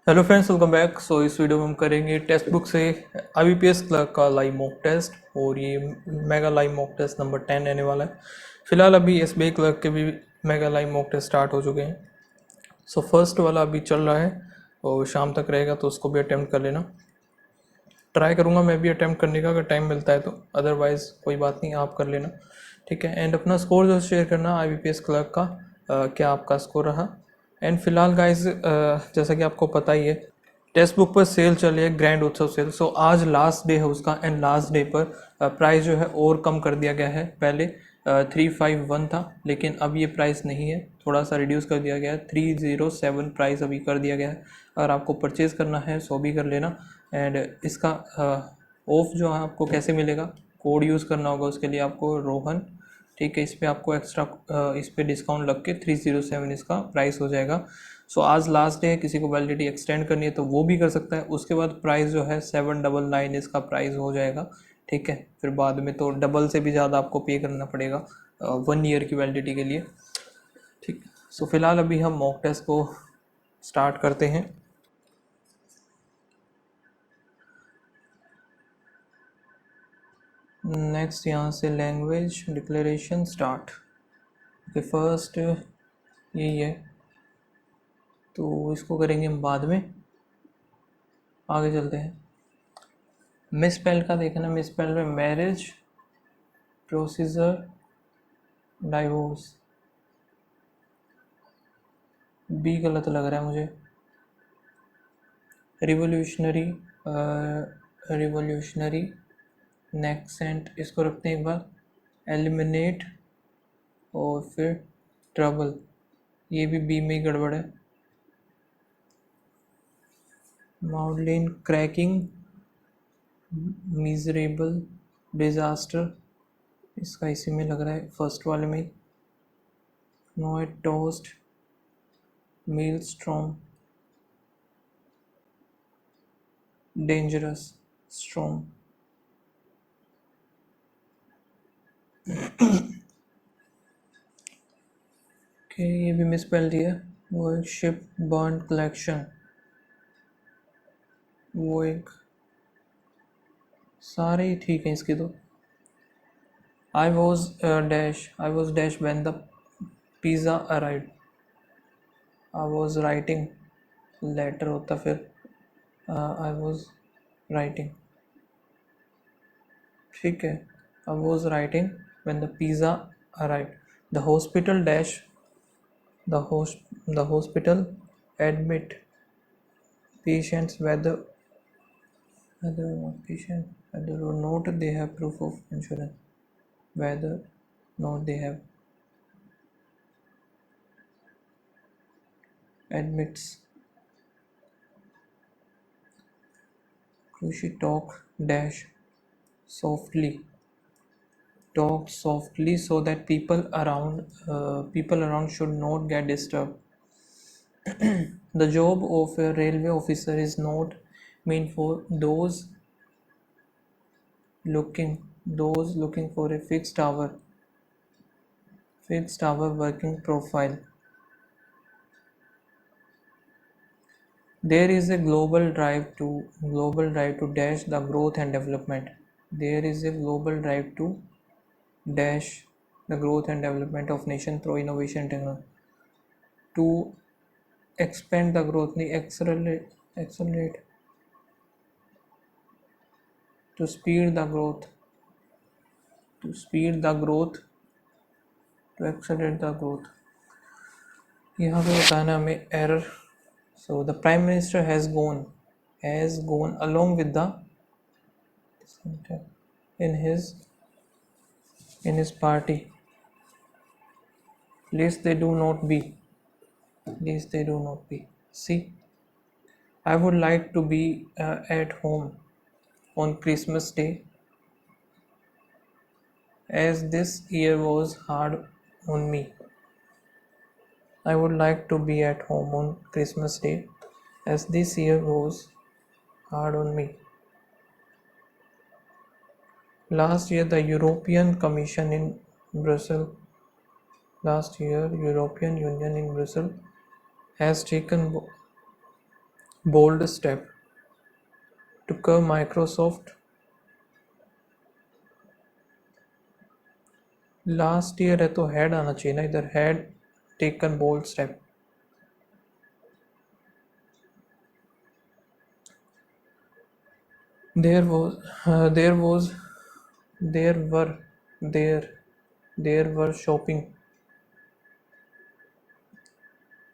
Hello friends, welcome back. So इस video में हम करेंगे टेक्स्ट बुक से IBPS क्लर्क का लाइव मॉक टेस्ट और ये mega live mock test number 10 रहने वाला है। फिलहाल अभी SBI क्लर्क के भी mega live mock test start हो चुके हैं। सो फर्स्ट वाला अभी चल रहा है और शाम तक रहेगा, तो उसको भी अटेम्प्ट कर लेना। ट्राई करूँगा मैं भी अटेम्प्ट करने का अगर टाइम मिलता है तो, अदरवाइज़ कोई बात नहीं, आप कर लेना, ठीक है। एंड अपना स्कोर जो शेयर करना IBPS क्लर्क का, क्या आपका स्कोर रहा। एंड फिलहाल गाइज, जैसा कि आपको पता ही है, टेक्स्ट बुक पर सेल चल रही है, ग्रैंड उत्सव सेल। सो आज लास्ट डे है उसका, एंड लास्ट डे पर प्राइस जो है और कम कर दिया गया है। पहले 351 था, लेकिन अब ये प्राइस नहीं है, थोड़ा सा रिड्यूस कर दिया गया है, 307 प्राइस अभी कर दिया गया है। अगर आपको परचेज़ करना है सो भी कर लेना। एंड इसका ऑफ जो है आपको कैसे मिलेगा, कोड यूज़ करना होगा उसके लिए आपको रोहन, ठीक है। इस पर आपको एक्स्ट्रा इस पर डिस्काउंट लग के 307 इसका प्राइस हो जाएगा। सो आज लास्ट डे है, किसी को वैलिडिटी एक्सटेंड करनी है तो वो भी कर सकता है। उसके बाद प्राइस जो है 799 इसका प्राइस हो जाएगा, ठीक है। फिर बाद में तो डबल से भी ज़्यादा आपको पे करना पड़ेगा 1 ईयर की वैलिडिटी के लिए, ठीक। सो फिलहाल अभी हम मॉक टेस्ट को स्टार्ट करते हैं। नेक्स्ट यहाँ से language declaration start, okay. First यही है, तो इसको करेंगे हम बाद में, आगे चलते हैं। मिसस्पेल का देखना, मिसस्पेल में मैरिज, प्रोसीजर, डाइवोर्स, बी गलत लग रहा है मुझे। रिवोल्यूशनरी, रिवोल्यूशनरी, नेक्सेंट, इसको रखते हैं एक बार। एलिमिनेट और फिर ट्रबल, ये भी बी में ही गड़बड़ है। माउडलिन, क्रैकिंग, मिजरेबल, डिजास्टर, इसका इसी में लग रहा है, फर्स्ट वाले में ही। नोएट, टोस्ट, मील स्ट्रॉम, डेंजरस, स्ट्रॉम, ओके, ये भी मिसस्पेल दिया। वो एक शिप बर्न कलेक्शन, वो एक, सारे ही ठीक हैं इसके तो। I was dash when the pizza arrived, I was writing, letter होता फिर आई वॉज राइटिंग, ठीक है। I was writing when the pizza arrived. The hospital dash, the hospital admit patients whether or not they have proof of insurance, whether not they have admits. Krushi talk dash softly, talk softly so that people around should not get disturbed. The job of a railway officer is not meant for those looking for a fixed hour working profile. There is a global drive to dash the growth and development. There is a global drive to dash the growth and development of nation through innovation and technology. To expand the growth, accelerate, to speed the growth, to accelerate the growth. यहाँ पे बताना हमें error. So the prime minister has gone along with the in his party. Lest they do not be. See, I would like to be at home on Christmas Day, as this year was hard on me. I would like to be at home on Christmas Day, as this year was hard on me. Last year, the European Commission in Brussels, European Union in Brussels has taken bold step to curb Microsoft last year है तो had आना चाहिए ना इधर had taken bold step there was there was there were there there were shopping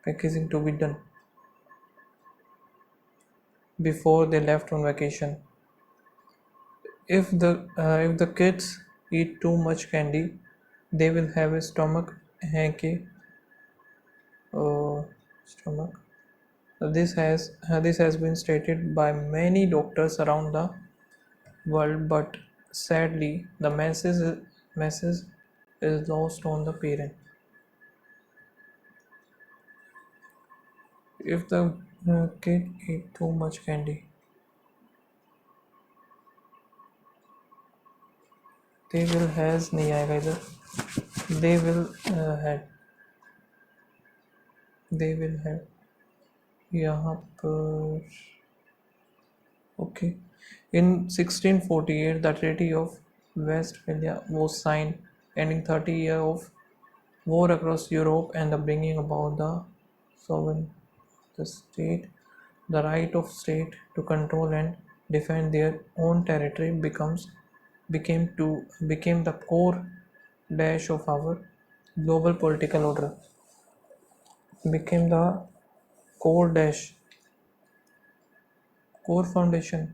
packaging to be done before they left on vacation if the kids eat too much candy they will have a stomach ache stomach this has been stated by many doctors around the world but sadly the message is lost on the parent if the kid eat too much candy they will has नहीं आएगा इधर they will had they will have यहाँ पर okay in 1648 the treaty of Westphalia was signed ending 30 years of war across Europe and the bringing about the sovereign the state the right of state to control and defend their own territory became the core dash of our global political order became the core dash core foundation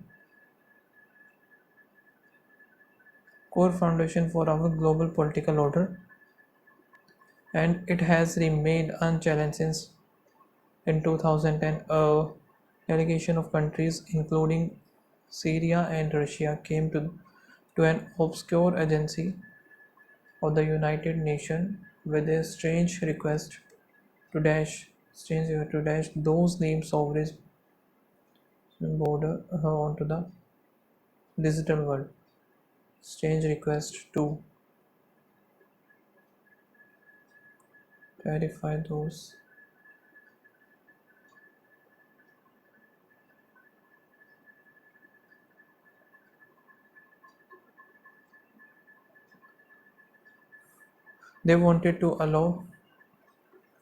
for our global political order and it has remained unchallenged since in 2010 a delegation of countries including Syria and Russia came to an obscure agency of the United Nations with a strange to dash those named sovereign border onto the digital world. Strange request to clarify those. They wanted to allow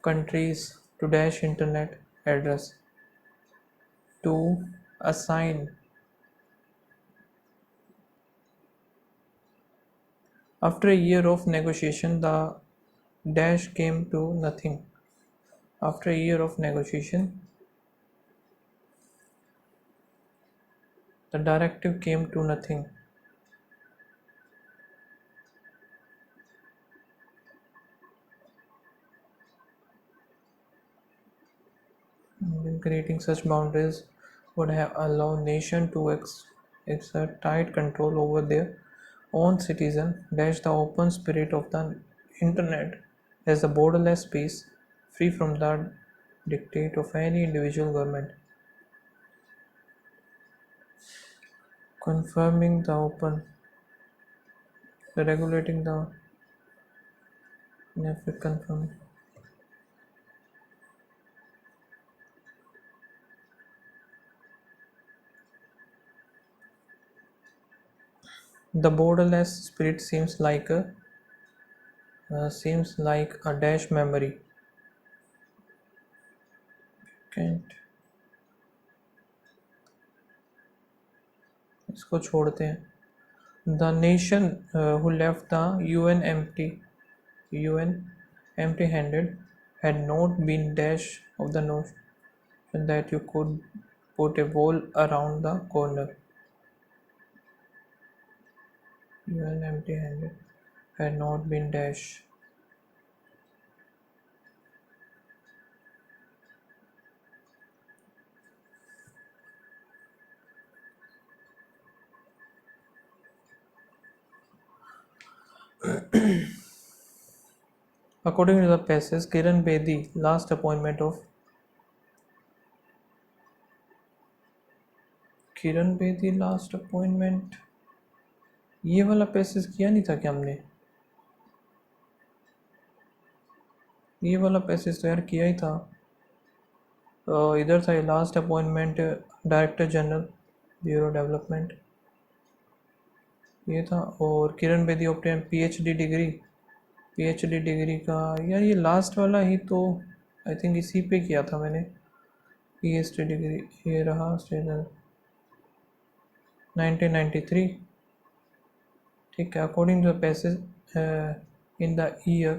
countries to dash internet address to assign after a year of negotiation the dash came to nothing after a year of negotiation the directive came to nothing creating such boundaries would have allowed nations to exert tight control over their own citizens. The open spirit of the internet as a borderless space free from the dictate of any individual government. Confirming the open, the regulating the confirm. The borderless spirit seems like a dash memory. Can't इसको छोड़ते हैं the nation who left the UN empty-handed had not been dash of the notion that you could put a wall around the corner UN empty-handed had not been dash according to the passage Kiran Bedi last appointment of Kiran Bedi last appointment ये वाला passage किया नहीं था क्या हमने ये वाला passage तो यार किया ही था इधर था last appointment director general bureau development, ये था। और Kiran Bedi obtain PhD degree, PhD degree का यार ये लास्ट वाला ही तो आई थिंक इसी पे किया था मैंने पीएचडी डिग्री। ये रहा स्टेटस 1993, ठीक है। According to the passage in the year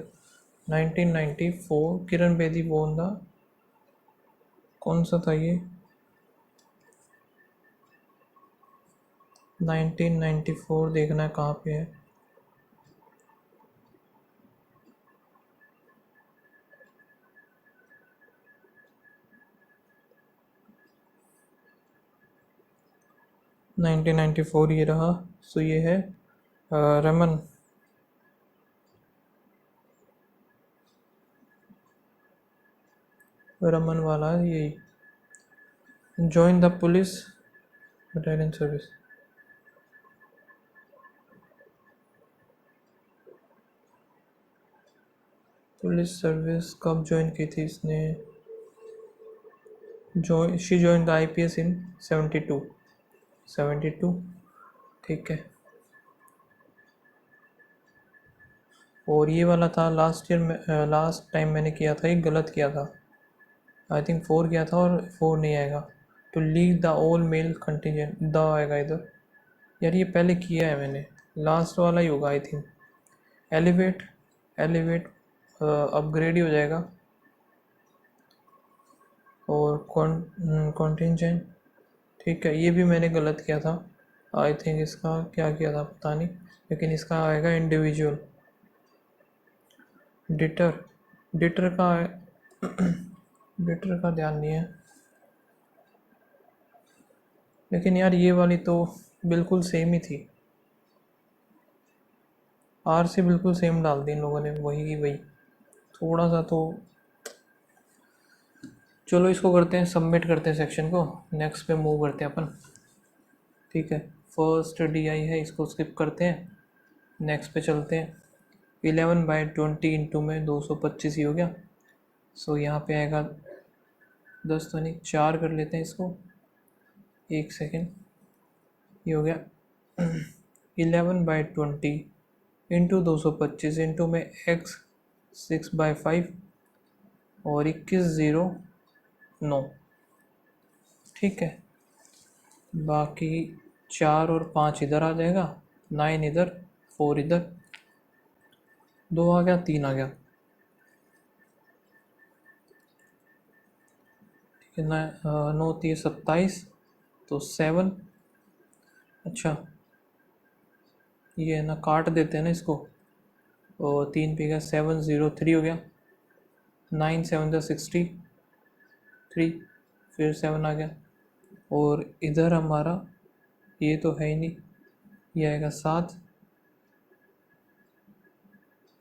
1994 Kiran Bedi born the, कौन सा था ये 1994 देखना है कहाँ पे है। नाइनटीन 1994 ये रहा। सो ये है रमन, रमन वाला यही। Join the police battalion service, police service कब ज्वाइन की थी इसने, शी जॉइन द आईपीएस इन 72, ठीक है। और ये वाला था लास्ट ईयर में, लास्ट टाइम मैंने किया था, ये गलत किया था, आई थिंक 4 किया था और 4 नहीं आएगा। To lead the all male contingent, the आएगा इधर। यार ये पहले किया है मैंने, लास्ट वाला ही होगा I think. Elevate, elevate upgrade ही हो जाएगा। और कॉन्टिजेंट, ठीक है। ये भी मैंने गलत किया था आई थिंक, इसका क्या किया था पता नहीं, लेकिन इसका आएगा इंडिविजुअल। डिटर, डिटर का डिटर का ध्यान नहीं है, लेकिन यार ये वाली तो बिल्कुल सेम ही थी, आर से बिल्कुल सेम डाल दी इन लोगों ने, वही की वही। थोड़ा सा तो चलो इसको करते हैं, सबमिट करते हैं सेक्शन को, नेक्स्ट पे मूव करते हैं अपन, ठीक है। फर्स्ट DI है, इसको स्किप करते हैं, नेक्स्ट पे चलते हैं। 11/20 इंटू में 225 ही हो गया। सो यहाँ पे आएगा 10 तो नहीं, 4 कर लेते हैं इसको, एक सेकेंड, ये हो गया 11/20 इंटू 225 इंटू में x 6/5 और 2109, ठीक है। बाकी 4 और 5 इधर आ जाएगा, 9 इधर, 4 इधर, 2 आ गया, 3 आ गया, ठीक है ना। 9 3 27 तो 7, अच्छा ये है ना, काट देते हैं ना इसको, और 3 पे गया 703 हो गया, 9 7 63, फिर 7 आ गया। और इधर हमारा ये तो है ही नहीं, ये आएगा 7,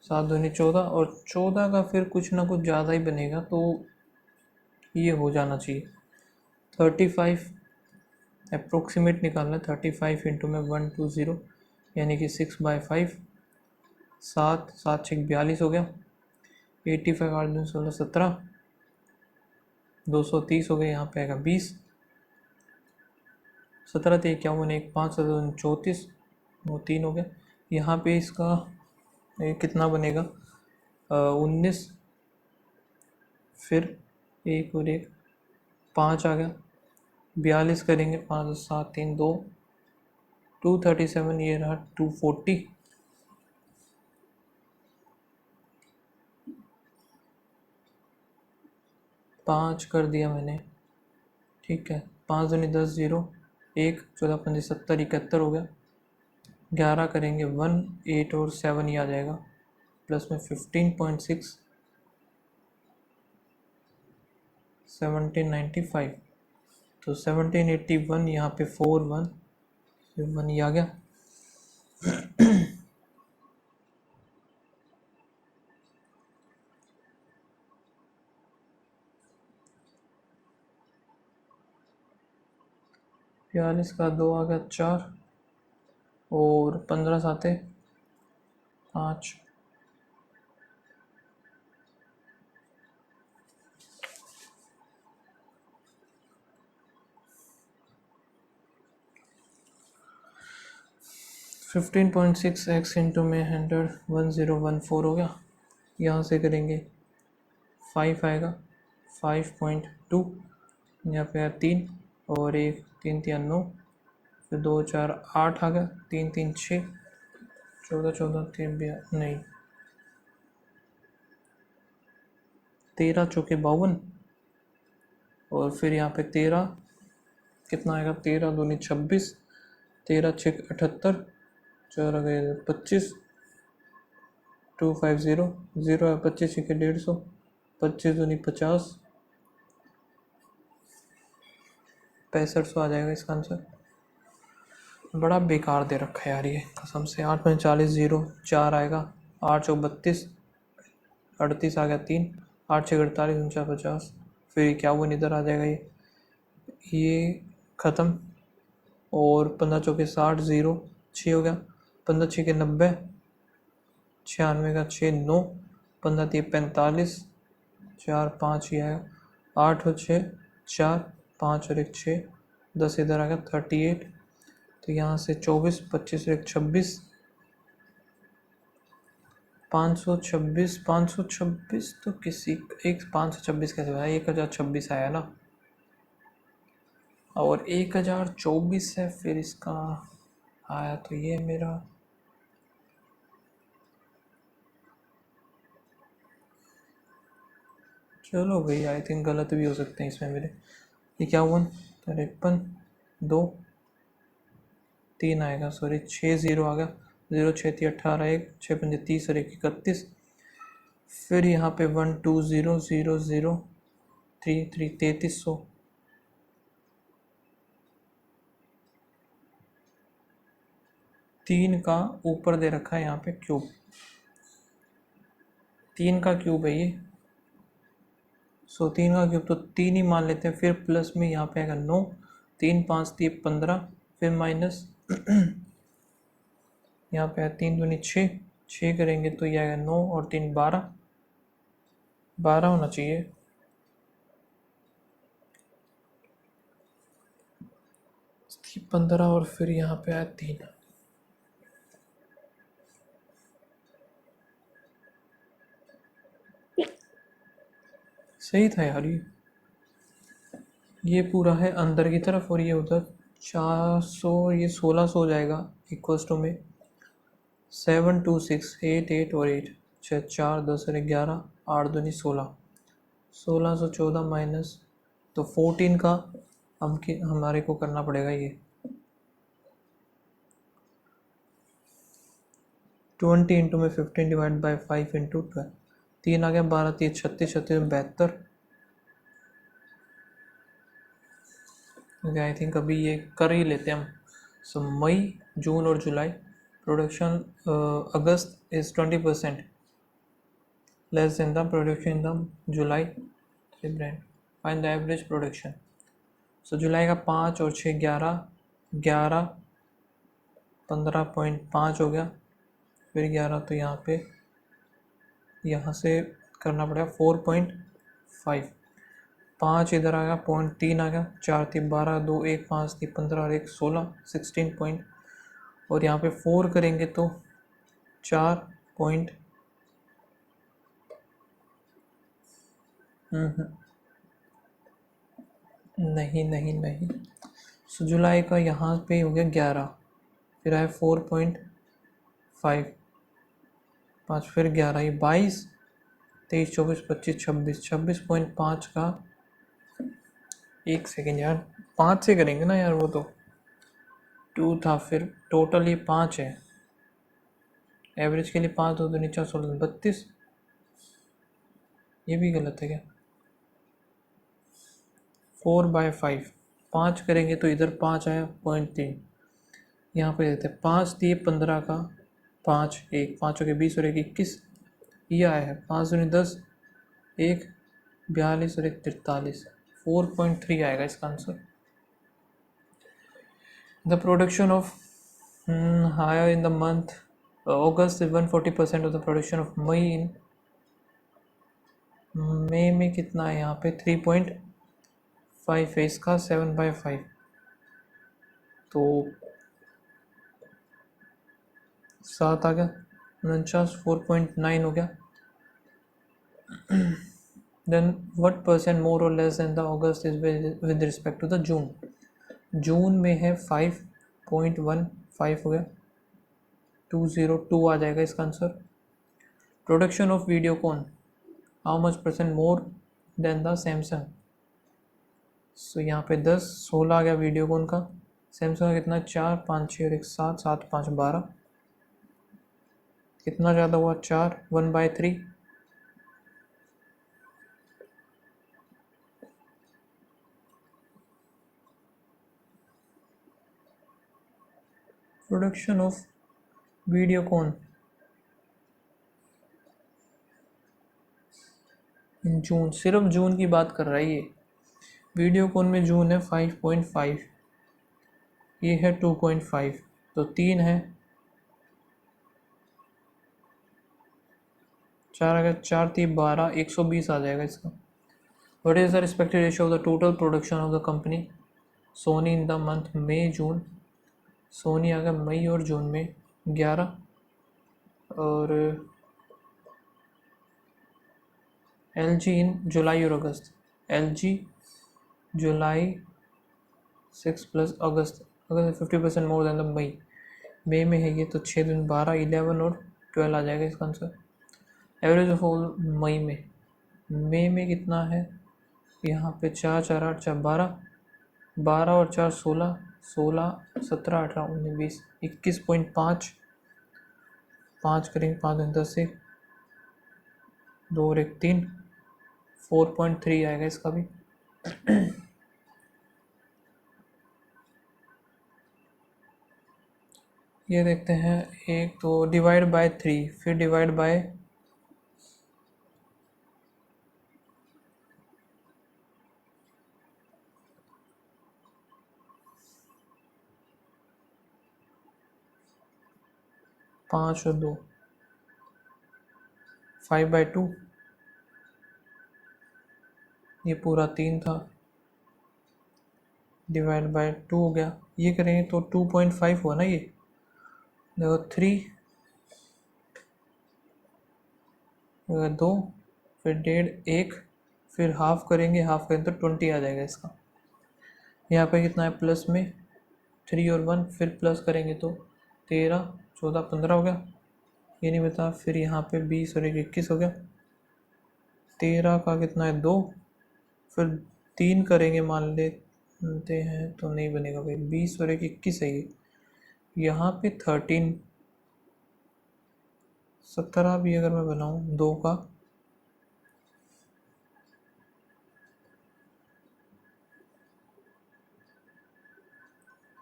7 दूनी 14, और 14 का फिर कुछ ना कुछ ज़्यादा ही बनेगा, तो ये हो जाना चाहिए 35, अप्रोक्सीमेट निकालना है। 35 इंटू में 120 यानी कि 6/5, 7 7 6 42 हो गया, 85 8 2 16 17, 230 हो गए, यहाँ पे आएगा 20, 17 थे 51, 1 5 34, वो 3 हो गया। यहाँ पे इसका कितना बनेगा 19, फिर 1 और 1 5 आ गया, 42 करेंगे, 5 7 3 2, 237, ये रहा 240, 5 कर दिया मैंने, ठीक है। 5 दूनी 10 0, 1 14 15 70 71 हो गया, 11 करेंगे 1 8 और 7 ही आ जाएगा, प्लस में 15.6 1795, तो 1781, यहाँ पे 4 1 फिर 1 ही आ गया। बयालीस का 2 आ गया 4, और 15 साते 5, 15.6x इंटू में 100 1014 हो गया। यहाँ से करेंगे 5 आएगा 5.2, यहाँ पे 3 और 1 3 3 9, फिर 2 4 8 आ गया, 3 3 6 14 14 3 नहीं 13 चौके 52, और फिर यहाँ पे 13 कितना आएगा, 13 दूनी 26, 13 6 78, 4 आ गए 25, 250 0 है 25 के 150, 25 दूनी 50, 6500 आ जाएगा इसका आंसर। बड़ा बेकार दे रखा है यार ये कसम से। 8 में 40 0 4 आएगा, 8 चौक 32, 38 आ गया 3, 8 6 48 49 50, फिर 51 इधर आ जाएगा ये ख़त्म, और 15 चौके 60 0 6 हो गया, 15 6 के 90, 96 का 6 9, 15 3 45, 4 5 ये आएगा, 8 और 6 4, 5 और 1 6, 10 इधर आ गया 38, तो यहाँ से 24 25 और 1 26, 526 526 तो किसी एक 526 कैसे आया, 1026 आया ना, और 1024 है फिर इसका आया, तो ये मेरा चलो भाई आई थिंक गलत भी हो सकते हैं इसमें मेरे। 51 53 2 3 आएगा, सॉरी 6 0 आ गया, 0 6 3 18 1 6 5 30 और 1 31, फिर यहाँ पे 1 2 0 0 0 3 3 3300, तीन का ऊपर दे रखा है यहाँ पे क्यूब, 3 का क्यूब है ये, सो 3 का क्यूब तो 3 ही मान लेते हैं, फिर प्लस में यहाँ पे आएगा 9, 3 5 3 15, फिर माइनस यहाँ पे है 3 दूनी 6 6 करेंगे तो ये आएगा 9 और 3 12 12 होना चाहिए, थी 15 और फिर यहाँ पे आया 3, सही था यार ये पूरा है अंदर की तरफ, और ये उधर 400, ये 1600 हो जाएगा इक्वल्स टू में 7 2 6 8 8 और 8 6 4 10 और 11 8 दूनी 16, 1614 माइनस, तो 14 का हमारे को करना पड़ेगा ये 20 इंटू में 15 डिवाइड बाई 5 इंटू 12, 3 आ गया 12 3 36 36 72, आई थिंक अभी ये कर ही लेते हैं हम। सो मई जून और July production, August is 20% less than the production in the July brand, find the average production. So July का 5 और 6 11 11 15.5 हो गया, फिर 11 तो यहाँ से करना पड़ेगा 4.5, 5 इधर आ गया 0.3 आ गया, 4 3 12 2 1 5 3 15 और 1 16 16 पॉइंट, और यहाँ पे 4 करेंगे तो 4 पॉइंट नहीं नहीं नहीं, सो जुलाई का यहाँ पे हो गया 11, फिर आया 4.5 5, फिर 11 ये 22 23 24 25 26 26.5 का, एक सेकेंड यार 5 से करेंगे ना यार, वो तो 2 था, फिर टोटल ये 5 है, एवरेज के लिए 5 2 नीचा 16 32, ये भी गलत है क्या, 4/5 5 करेंगे तो इधर 5 आया 0.3, यहाँ पे देते हैं 5 दिए 15 का 5 1 5 के 20 और 1 21, ये आया है 5 दूनी 10 1 42 और 1 43, 4.3 आएगा इसका answer. The production of higher in the month August 140% of the production of May in May में कितना है यहाँ पे 3.5 है, इसका 7/5, तो 7 आ गया, 49 4.9 हो गया। देन व्हाट परसेंट मोर और less than the August is with respect to the June. June में है 5.15 हो गया, 202 आ जाएगा इसका answer. Production of Videocon, how much percent more than the Samsung. So यहाँ पे 10, 16 आ गया वीडियोकॉन का। सैमसंग का कितना, 4, 5, 6 और 1 7, 7, 5, 12। कितना ज़्यादा हुआ, 4, 1/3। प्रोडक्शन ऑफ वीडियोकॉन इन जून, सिर्फ जून की बात कर रहा है ये। वीडियोकॉन में जून है 5.5, ये है 2.5, तो 3 है, 4 अगर 4 3 12, 120 आ जाएगा इसका। What is the respective ratio of the total production of the company Sony in the month May June. Sony आ गया मई और जून में 11, और एल जी इन जुलाई और August. L G July 6 plus August, August 50% more than the May. May में है ये तो 6 दिन, 12, 11 और 12 आ जाएगा इसका आंसर। एवरेज ऑफ ऑल मई में कितना है, यहाँ पे 4 4 8 4 12, 12 और 4 16, 16 17 18 19 20, 21.5, 5 करेंगे, 5 10 से 2 और 1 3, 4.3 आएगा इसका भी। ये देखते हैं, एक तो डिवाइड बाय 3, फिर डिवाइड बाय 5 और 2, 5/2, ये पूरा 3 था, डिवाइड बाय 2 हो गया। ये करेंगे तो 2.5 हुआ ना ये। देखो 3, 2, फिर 1.5, 1, फिर हाफ करेंगे, हाफ करें तो 20 आ जाएगा इसका। यहाँ पे कितना है प्लस में 3 और 1, फिर प्लस करेंगे तो 13 14 15 हो गया, ये नहीं बता। फिर यहाँ पे 20 और 1 21 हो गया। 13 का कितना है 2, फिर 3 करेंगे मान लेते हैं तो नहीं बनेगा भाई, 20 और 1 21 है ये। यहाँ पे 13, 17 भी अगर मैं बनाऊँ 2 का,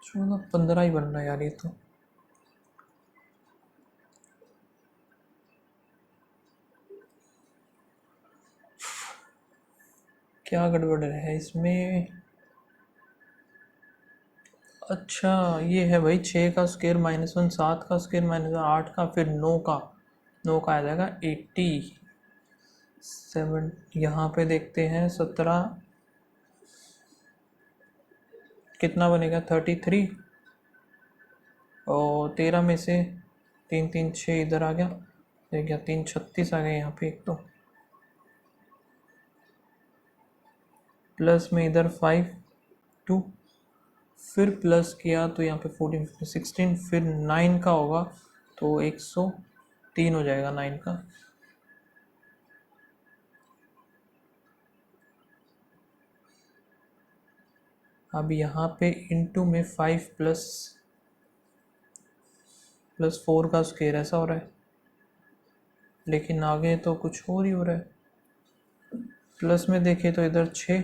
14 15 ही बन रहा है यार ये तो। क्या गड़बड़ है इसमें। अच्छा ये है भाई, 6 का स्क्वायर -1, 7 का स्क्वायर -1, 8 का, फिर 9 का, 9 का आ जाएगा 87। यहाँ पे देखते हैं 17 कितना बनेगा 33, और 13 में से 3 3 6 इधर आ गया, देख गया 3 36 आ गया यहाँ पे एक तो, प्लस में इधर 5 2, फिर प्लस किया तो यहाँ पे 14 15 16, फिर 9 का होगा तो 103 हो जाएगा 9 का। अब यहाँ पे इंटू में 5 प्लस 4 का स्क्वायर ऐसा हो रहा है, लेकिन आगे तो कुछ और ही हो रहा है। प्लस में देखे तो इधर 6,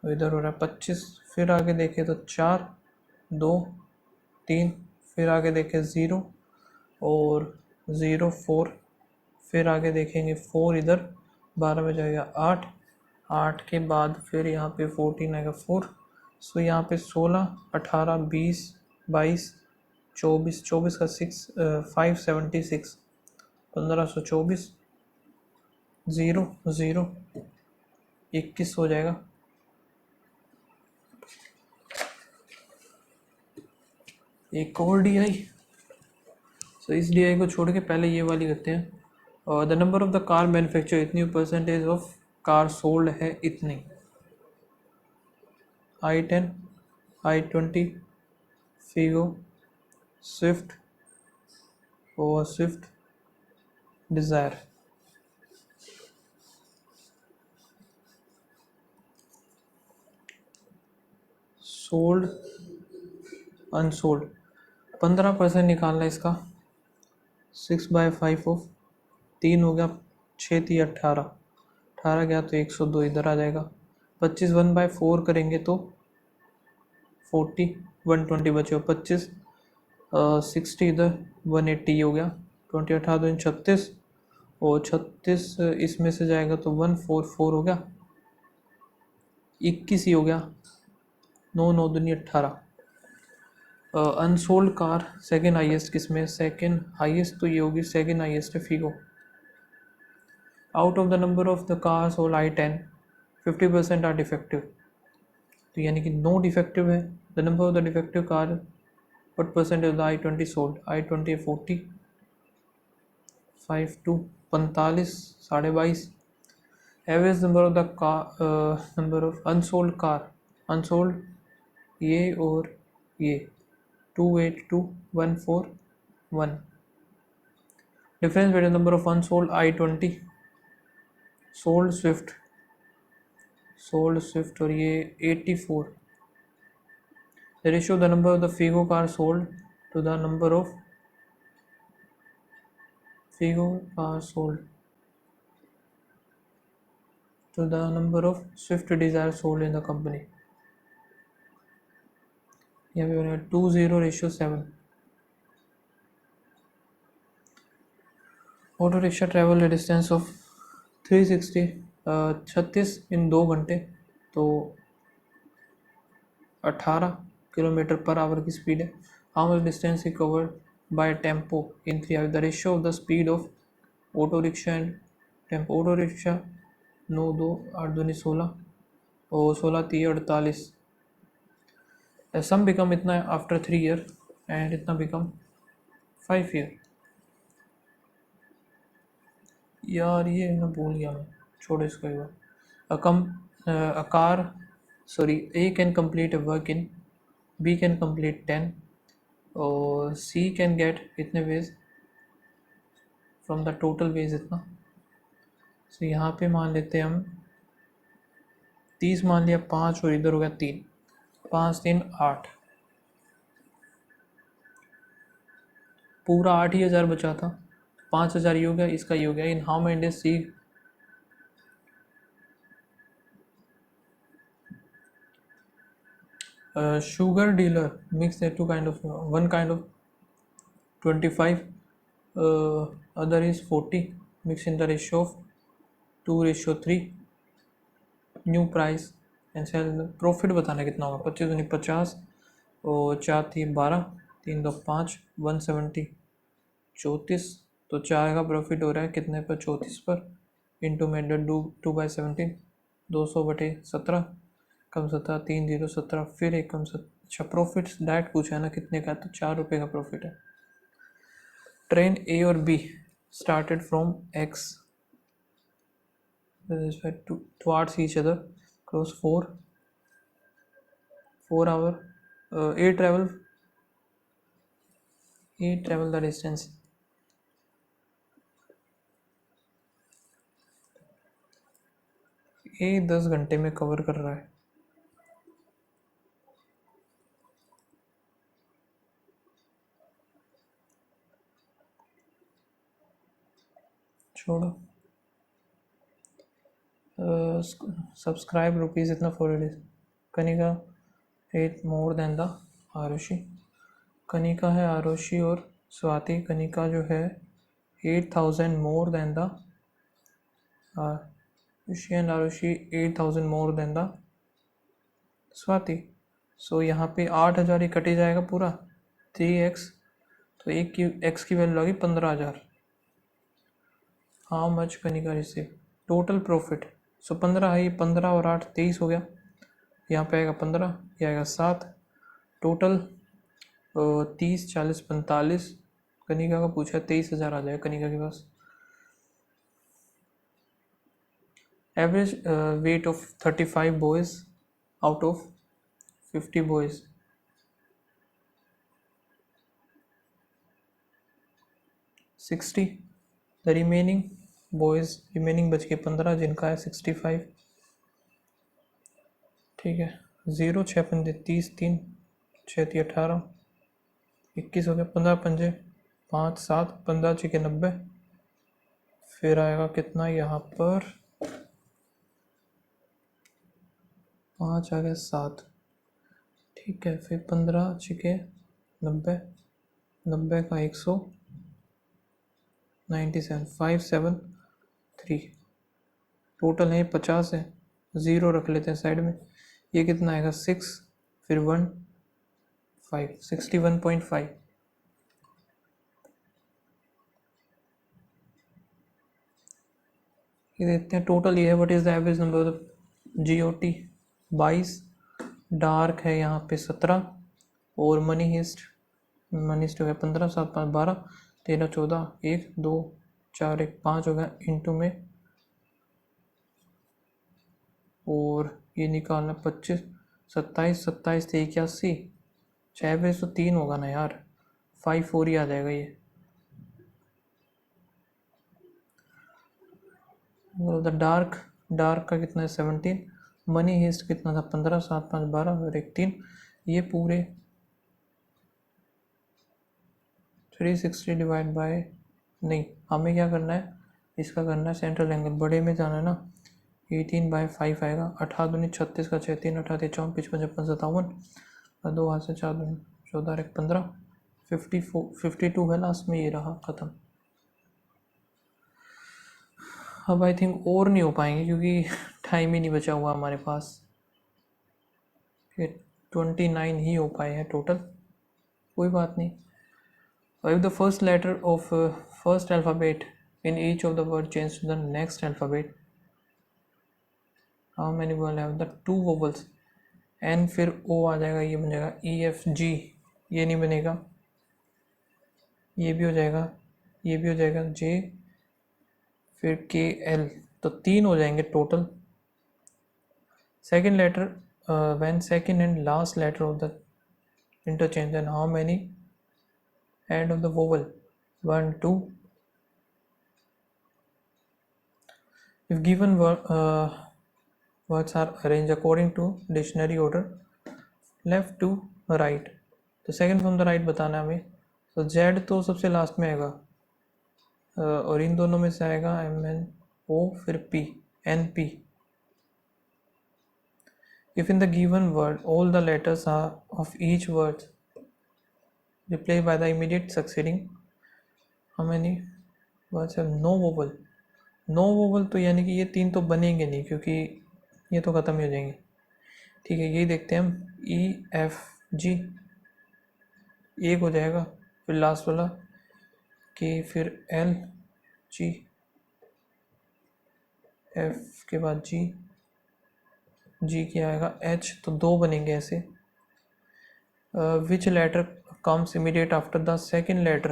इधर हो रहा है 25, फिर आगे देखे तो 4 2 3, फिर आगे देखे 0 और 0 4, फिर आगे देखेंगे 4 इधर, 12 में जाएगा 8, 8 के बाद फिर यहाँ पे 14 आएगा 4। सो यहाँ पे 16 18 20 22 24, 24 का 6 576, 1524, 0 0 21 हो जाएगा। एक और DI सो इस DI को छोड़ के पहले ये वाली करते हैं। The number of the car manufacture इतनी, परसेंटेज ऑफ कार सोल्ड है इतनी। I10, I20, फिगो, स्विफ्ट और स्विफ्ट डिज़ायर। सोल्ड, अनसोल्ड 15% निकालना है इसका। 6/5 ऑफ 3 हो गया, 6×3 = 18, 18 गया तो 102 इधर आ जाएगा। 25 1/4 करेंगे तो 40, 120 बचे हो 25, 60 इधर 180 हो गया। 20 18 36 और 36 इसमें से जाएगा तो 144 हो गया, 21 ही हो गया। 9 9 दूनी 18। अनसोल्ड कार सेकेंड हाईएस्ट किसमें? सेकेंड हाईएस्ट तो ये होगी, सेकेंड हाईएस्ट है Figo. Out of the number of the car sold I10, 50% are defective, तो यानी कि नो डिफेक्टिव है। The number of the defective car, what percent of the I20 sold? I20 40, 5 to 45, 22.5। Average number of the car, number of unsold car, unsold ये और ये 282 141। Difference between number of unsold I20 sold Swift और ये 84। The ratio the number of the Figo car sold to the number of Figo car sold to the number of Swift Dzire sold in the company. यहाँ पे बनेगा 20:7। Auto rickshaw travel distance of 360, 36 in 2 घंटे तो 18 kilometre per hour की speed है। How much distance he covered by tempo in 3 hours? The ratio of the speed of auto rickshaw and tempo. Auto rickshaw 9 2 8 दूनी 16 और 16 3 48। सम become इतना after 3 year and इतना become 5 year. यार ये मैं भूल गया, मैं छोड़ो इसको एक बार। a car, sorry, A can complete a work in, B can complete 10 और C can get इतने wage from the total wage इतना। सो यहाँ पे मान लेते हैं हम 30 मान लिया, 5 और इधर हो गया 3, 5 3 8, पूरा 8,000 बचा था। 5,000 ये हो गया, इसका ये हो गया। In how many days C sugar dealer mix the two kind of, one kind of 25, other is 40, mix in the ratio of 2:3, new price and sell। Profit बताना कितना होगा? 25 दूनी 50 और 4 3 12, 3 2 5, 170 34, तो 4 का प्रॉफिट हो रहा है कितने पर? 34 पर। इंटू में 2/17, 200/17, कम 17 3 0 17, फिर एक कम 17। अच्छा, प्रॉफिट डायरेक्ट पूछा है ना कितने का, तो 4 रुपये का प्रॉफिट है। ट्रेन ए और be started from x towards each other across 4 hour, A travel the distance। A 10 घंटे में कवर कर रहा है। छोड़ो, सब्सक्राइब रुपीज़ इतना for days. Kanika 8 more than the Arushi. Kanika है आरुषि और स्वाति। कनिका जो है 8,000 more than the Arushi and Arushi 8,000 more than the Swati. So यहाँ पे 8,000 ही कटी जाएगा पूरा, 3x, तो एक की x की वैल्यू लगी 15,000। How much Kanika receive? Total profit, so 15 है, 15 और 8 23 हो गया। यहाँ पे आएगा 15, ये आएगा 7, टोटल 30 40 45, कनिका का पूछा 23,000 आ जाएगा कनिका के पास। Average weight of 35 boys out of 50 boys. 60। The remaining boys, remaining बच के 15 जिनका है 65। ठीक है, 0 6 पंजे 30, 3 6 3 18, 21 हो गया, 15 पंजे 5 7, 15 6 90। फिर आएगा कितना यहाँ पर, 5 आ गया 7। ठीक है, फिर 15 6 90, 90 का 197, 573। टोटल है 50 है, 0 रख लेते हैं साइड में। ये कितना आएगा 6, फिर 1 5, 61.5। ये देखते हैं टोटल ये है। What is the average number of GOT 22, dark है यहाँ पे 17, और मनी हिस्ट हो गया 15, 7 5 12, 13 14, 1 2 4 1 5 हो गया इंटू में, और ये निकालना 25 27 27 थे 81। एवरेज तो 3 होगा ना यार, 54 ही आ जाएगा ये। द डार्क का कितना है 17, मनी हिस्ट कितना था 15, 7 5 12 और 1 3। ये पूरे 360 डिवाइड बाय, नहीं हमें क्या करना है, इसका करना है सेंट्रल एंगल, बड़े में जाना है ना। 18/5 आएगा, 18 दूनी 36 का 6 3 18 34 55 57, और 2 हाथ से 4 दूनी 14 1 15, 52 है लास्ट में, ये रहा ख़त्म। अब आई थिंक और नहीं हो पाएंगे क्योंकि टाइम ही नहीं बचा हुआ हमारे पास। फिर 29 ही हो पाए हैं टोटल, कोई बात नहीं। If the first letter of first alphabet in each of the word change to the next alphabet, how many will have the 2 vowels? N फिर O आ जाएगा, ये बन जाएगा EFG, ये नहीं बनेगा, ये भी हो जाएगा, ये भी हो जाएगा J, फिर KL, तो 3 हो जाएंगे total. Second letter, when second and last letter of the interchange, then how many end of the vowel? 1 2। If given words are arranged according to dictionary order left to right, तो second from the right बताना है हमें। तो Z तो सबसे last में आएगा, और इन दोनों में से आएगा MNO, फिर P NP। If in the given word all the letters are of each word replaced by the immediate succeeding, how many words have no vowel? No vowel, तो यानी कि ये 3 तो बनेंगे नहीं क्योंकि ये तो ख़त्म ही हो जाएंगे। ठीक है, यही देखते हैं हम। EFG एक हो जाएगा, फिर लास्ट वाला K, फिर LG, F के बाद G क्या आएगा H, तो 2 बनेंगे ऐसे। Which letter comes immediate after the second letter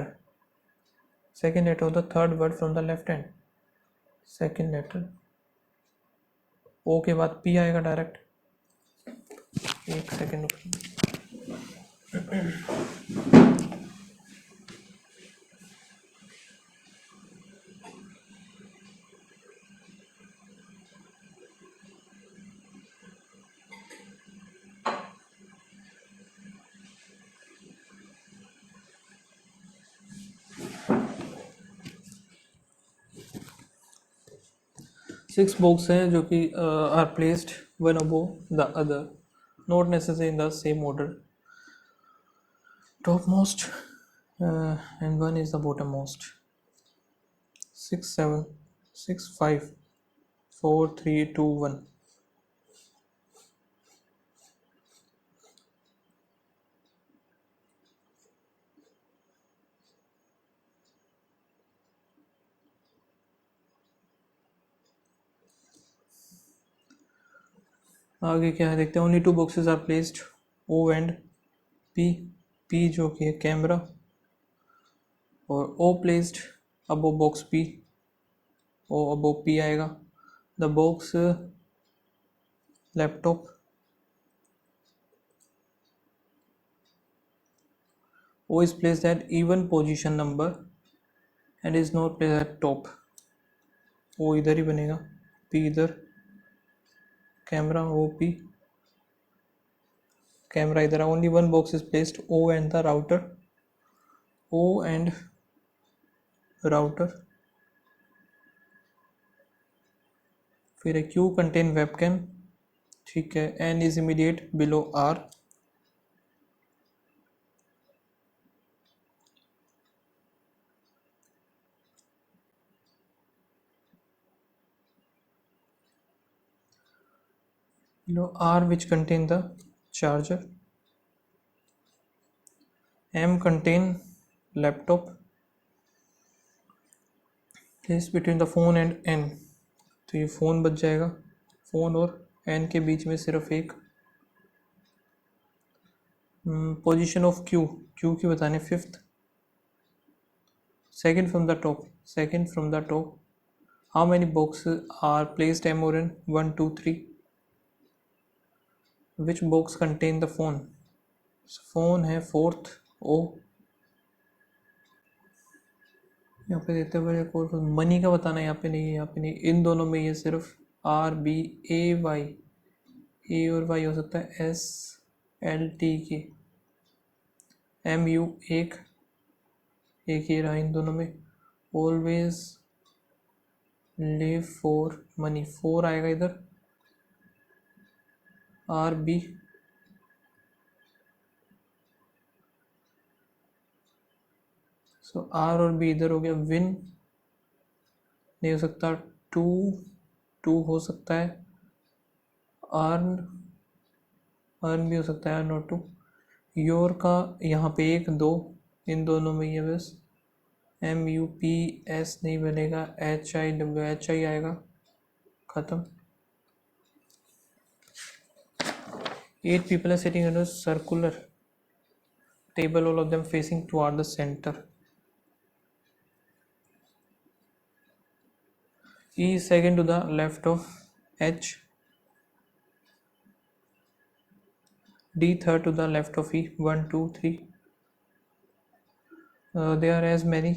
of the third word from the left hand? Second letter O के बाद P आएगा डायरेक्ट। एक सेकेंड। 6 books हैं जो कि are placed one above the other, not necessarily in the same order. Topmost and one is the bottommost. 6 7 6 5 4 3 2 1। आगे क्या है देखते हैं। Only 2 boxes are placed, O and P। P जो कि है कैमरा, और O placed above box P, O above P आएगा. The box laptop O is placed at even position number and is not placed at top. O इधर ही बनेगा, P इधर, camera OP, camera इधर. Only one box is placed, O and the router, O and router. फिर है Q contain webcam, ठीक है. N is immediate below R. Below R which contain the charger. M contain laptop. Place between the phone and N, तो ये phone बच जाएगा. Phone और N के बीच में सिर्फ एक. पोजीशन ऑफ Q, Q की बताने fifth. Second from the top. How many boxes are placed M और N? 1 2 3. Which box contain the phone? Phone है फोर्थ, O. यहाँ पे देते हुए एक मनी का बताना, यहाँ पे नहीं है, यहाँ पे नहीं. इन दोनों में ये सिर्फ RBAY, A और Y हो सकता है SLT MU एक ही रहा इन दोनों में. ऑलवेज लिव फॉर मनी, 4 आएगा इधर. RB, सो R और B इधर हो गया. विन नहीं हो सकता. टू हो सकता है. अर्न भी हो सकता है, नॉट टू. योर का यहाँ पे 1 2, इन दोनों में ये बस. MUPS नहीं बनेगा, HI आएगा, ख़त्म. 8 people are sitting at a circular table, all of them facing toward the center. E is second to the left of H. D third to the left of E. 1 2 3. There are as many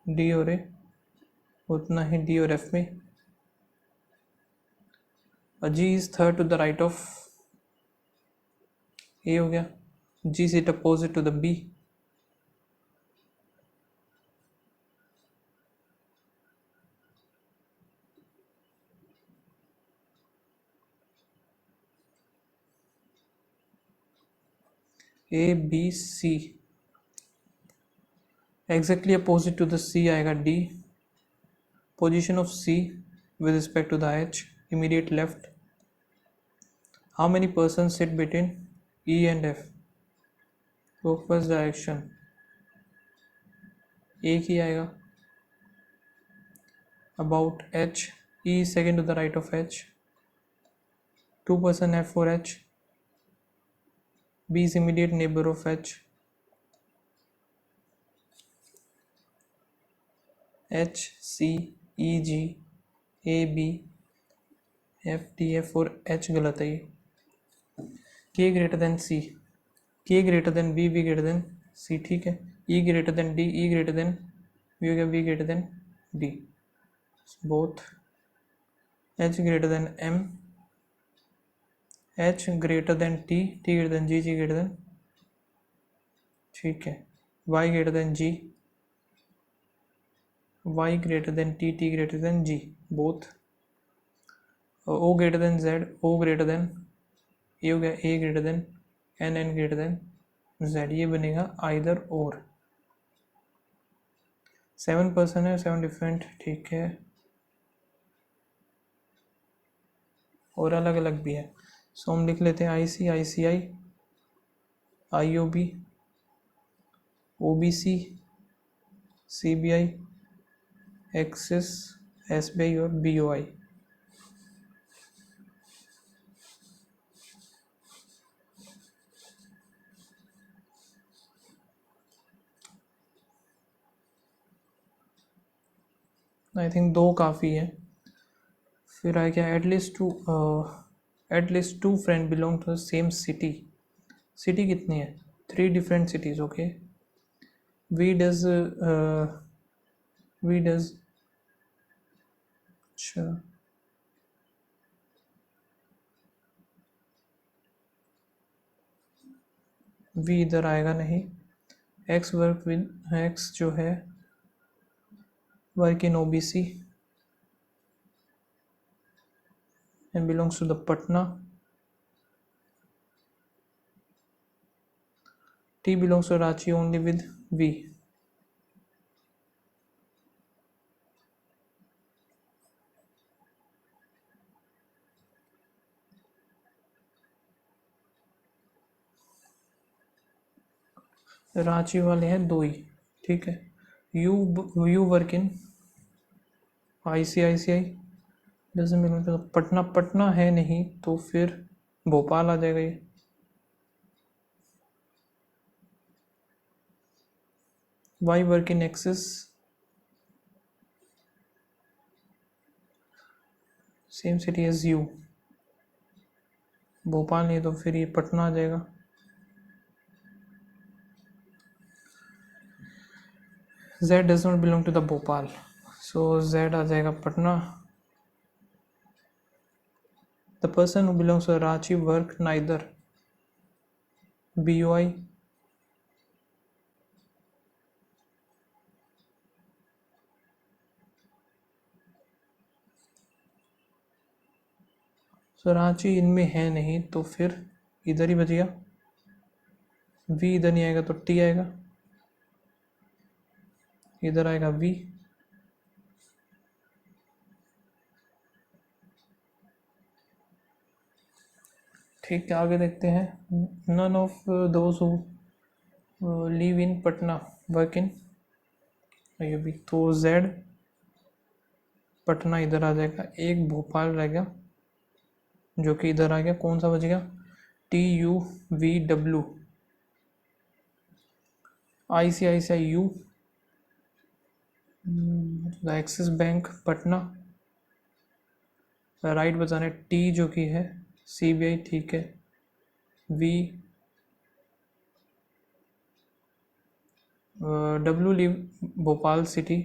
D और A, उतना ही D और F में. G is third to the right of A हो गया. G sit opposite to the B. A B C exactly opposite to the C आएगा D. Position of C with respect to the H, immediate left. How many persons sit between E and F? Clockwise direction, एक ही आएगा. About H, E is second to the right of H. 2 person F for H. B is immediate neighbor of H. H C E G A B F D F और H गलत है ये. K greater than C, K greater than B, B greater than C, ठीक है. E greater than D, E greater than B हो गया, B greater than D. Both. H greater than M, H greater than T, T greater than G, G greater than, ठीक है. Y greater than G, Y greater than T, T greater than G, both. O greater than Z, O greater than ये हो गया, A greater than N, N greater than Z. ये बनेगा either or. 7 person है, 7 different, ठीक है. और अलग अलग भी है. सो हम लिख लेते हैं ICICI, IOB, OBC, CBI, Axis, SBI और BOI. आई थिंक दो काफ़ी है। फिर आ गया at least two friend belong to the same city. City कितनी है? 3 different cities. Okay, we does we does अच्छा, वी इधर आएगा नहीं। एक्स वर्क विद एक्स जो है work in OBC and belongs to the Patna. T belongs to Ranchi only with V. Ranchi वाले हैं दो ही, ठीक है। You work in ICICI doesn't belong to Patna. Patna है नहीं तो फिर भोपाल आ जाएगा ये। Y work in Axis, same city as you. Bhopal नहीं तो फिर ये पटना आ जाएगा। Z does not belong to the Bhopal, so Z आ जाएगा Patna. The person who belongs to Ranchi work neither, BUI। सो रांची इनमें है नहीं तो फिर इधर ही बच गया। V इधर नहीं आएगा तो T आएगा, इधर आएगा V। ठीक है, आगे देखते हैं। None of those who live in Patna work in IUB, तो Z पटना इधर आ जाएगा। एक भोपाल रह गया जो कि इधर आ गया। कौन सा बच गया? TUVW, ICICI the axis bank Patna. Right बताने T जो कि है CBI, ठीक है। V W live Bhopal city,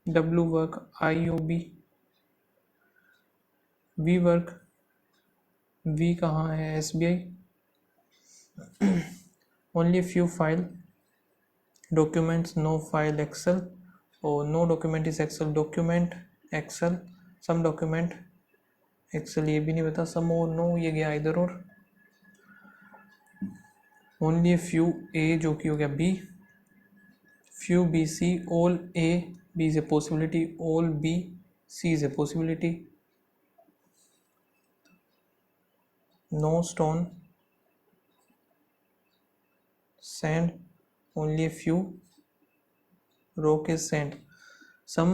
W work IOB, V work V कहाँ है? SBI। Only few file documents, no file Excel, or no document is Excel, document Excel, some document Excel, ये भी नहीं बता। some और no ये गया इधर। और only few A जो कि हो गया B, few B C, all A B is a possibility, all B C is a possibility, no stone sand, only a few, rock is sand, some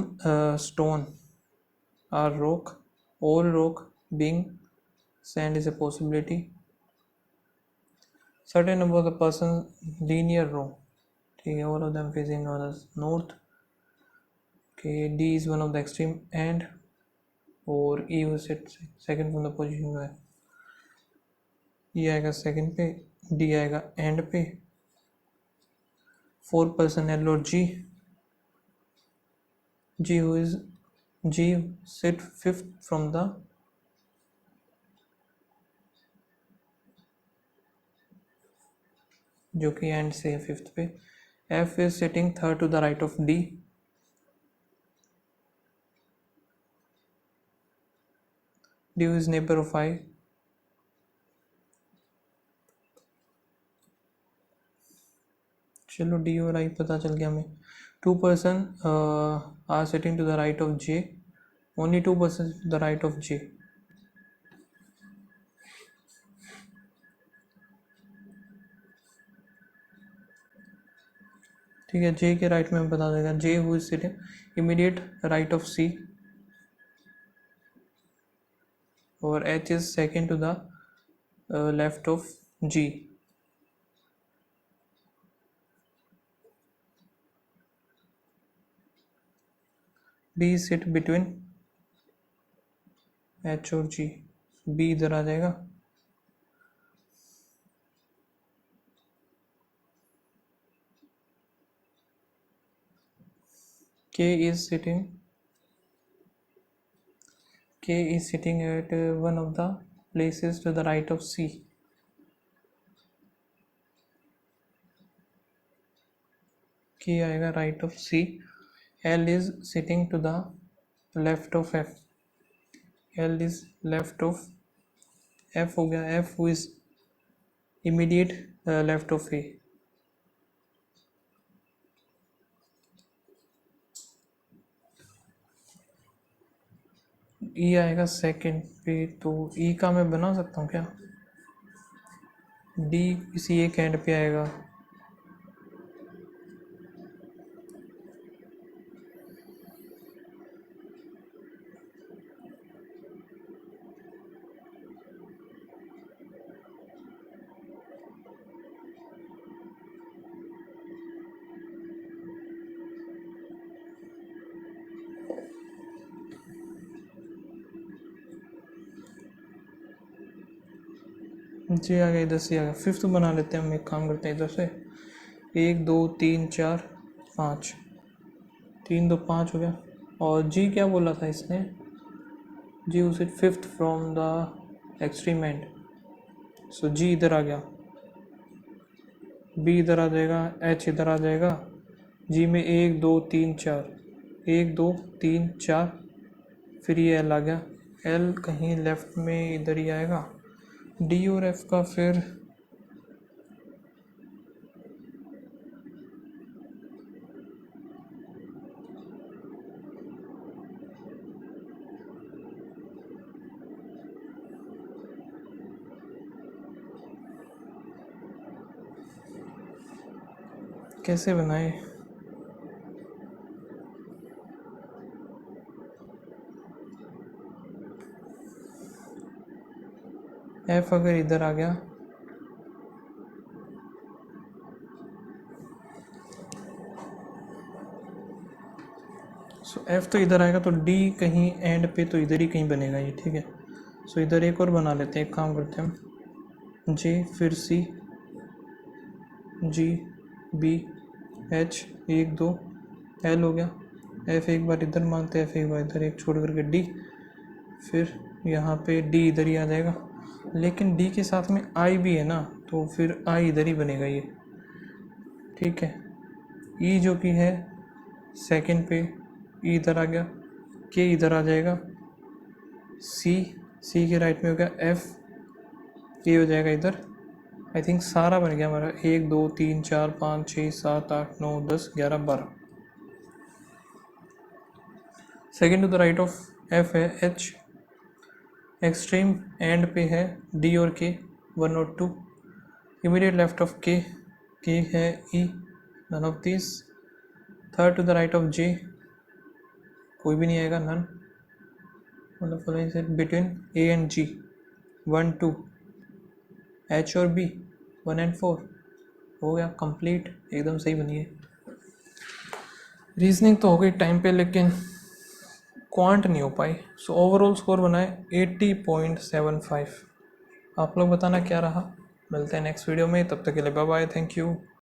stone are rock, all rock being sand is a possibility, certain number of the person linear row, ठीक है, all of them facing north, okay, D is one of the extreme and, और E was set second from the position में, E आएगा second पे, D आएगा and पे, 4 person L और G sit fifth from the जो कि and से है फिफ्थ पे, F is sitting third to the right of D, D is neighbor of I, चलो D और I पता चल गया हमें। 2 person are sitting to the right of J, only 2 person to the right of J, ठीक है। J के right में हम बता देगा, J who is sitting immediate right of C, और H is second to the left of G, D sit between H और जी, B इधर आ जाएगा, K is sitting at one of the places to the right of C. K आएगा right of C. L is sitting to the left of F. L is left of F हो गया, F who is immediate left of A. E आएगा second पे, तो E का मैं बना सकता हूँ क्या? D किसी एक एंड पे आएगा, जी आ गया, इधर से आ गया। फिफ्थ बना लेते हैं हम, एक काम करते हैं इधर से, 1 2 3 4 5, 3 2 5 हो गया। और जी क्या बोला था इसने? जी उसे fifth from the extreme end, so G इधर आ गया, बी इधर आ जाएगा, एच इधर आ जाएगा, जी में 1 2 3 4, 1 2 3 4, फिर ये एल आ गया, एल कहीं लेफ्ट में इधर ही आएगा, डी और एफ का फिर कैसे बनाए? एफ अगर इधर आ गया, सो एफ तो इधर आएगा, तो डी कहीं एंड पे तो इधर ही कहीं बनेगा ये, ठीक है। सो इधर एक और बना लेते हैं, एक काम करते हैं हम, जे फिर सी, जी बी एच 1 2, एल हो गया, एफ एक बार इधर मानते हैं, एफ एक बार इधर, एक छोड़ करके डी, फिर यहाँ पे डी इधर ही आ जाएगा, लेकिन डी के साथ में आई भी है ना, तो फिर आई इधर ही बनेगा ये, ठीक है। ई जो कि है सेकंड पे, ई इधर आ गया, के इधर आ जाएगा, सी के राइट में हो गया एफ, ये हो जाएगा इधर। आई थिंक सारा बन गया हमारा, 1 2 3 4 5 6 7 8 9 10 11 12। Second to the right of F है एच, एक्सट्रीम एंड पे है डी और के 1 और 2, इमीडिएट लेफ्ट ऑफ के है E, none of this. Third to the right of J, कोई भी नहीं आएगा, नन। मतलब following set between A and G 1 2, H और बी 1 एंड 4, हो गया कंप्लीट, एकदम सही बनी है। रीजनिंग तो हो गई टाइम पे, लेकिन क्वांट नहीं हो पाई। सो ओवरऑल स्कोर बनाए 80.75। आप लोग बताना क्या रहा। मिलते हैं नेक्स्ट वीडियो में, तब तक के लिए बाय बाय, थैंक यू।